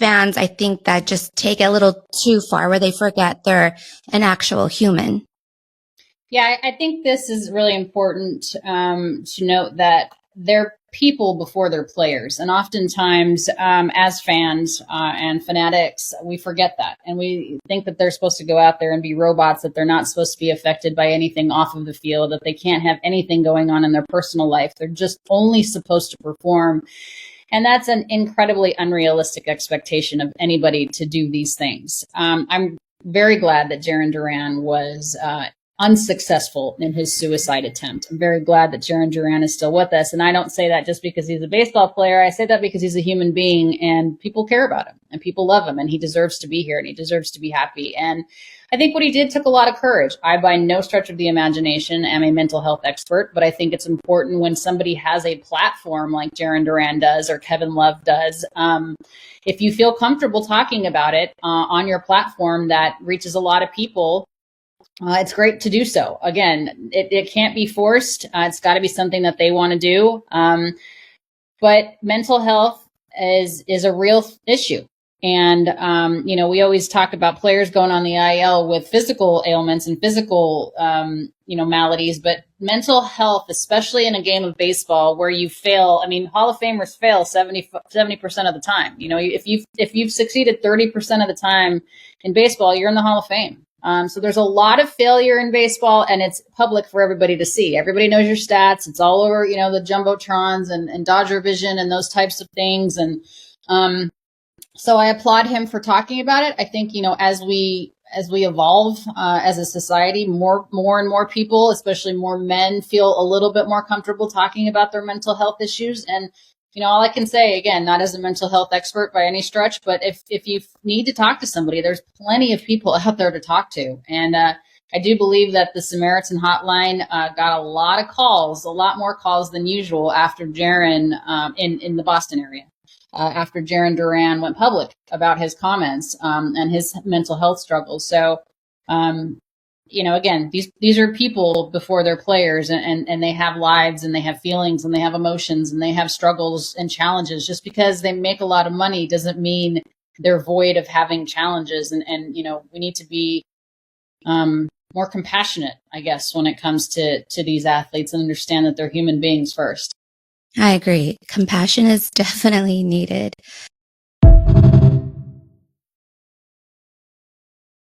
fans, I think that just take it a little too far where they forget they're an actual human. Yeah, I think this is really important to note that they're people before they're players. And oftentimes, as fans and fanatics, we forget that. And we think that they're supposed to go out there and be robots, that they're not supposed to be affected by anything off of the field, that they can't have anything going on in their personal life. They're just only supposed to perform. And that's an incredibly unrealistic expectation of anybody to do these things. I'm very glad that Jarren Duran was unsuccessful in his suicide attempt. I'm very glad that Jarren Duran is still with us. And I don't say that just because he's a baseball player. I say that because he's a human being and people care about him and people love him and he deserves to be here and he deserves to be happy. And I think what he did took a lot of courage. I, by no stretch of the imagination, am a mental health expert, but I think it's important when somebody has a platform like Jarren Duran does or Kevin Love does, if you feel comfortable talking about it on your platform that reaches a lot of people, it's great to do so. Again, it can't be forced. It's got to be something that they want to do. But mental health is a real issue. And, we always talk about players going on the IL with physical ailments and physical, maladies, but mental health, especially in a game of baseball where you fail. I mean, Hall of Famers fail 70% of the time. If you've succeeded 30% of the time in baseball, you're in the Hall of Fame. So there's a lot of failure in baseball and it's public for everybody to see. Everybody knows your stats. It's all over, the Jumbotrons and Dodger Vision and those types of things. And, so I applaud him for talking about it. I think, as we evolve, as a society, more and more people, especially more men, feel a little bit more comfortable talking about their mental health issues. And, all I can say, again, not as a mental health expert by any stretch, but if you need to talk to somebody, there's plenty of people out there to talk to. And I do believe that the Samaritan Hotline got a lot more calls than usual after Jarren in the Boston area, after Jarren Duran went public about his comments and his mental health struggles. So, again, these are people before they're players and they have lives and they have feelings and they have emotions and they have struggles and challenges. Just because they make a lot of money doesn't mean they're void of having challenges. And we need to be more compassionate, I guess, when it comes to these athletes and understand that they're human beings first. I agree. Compassion is definitely needed.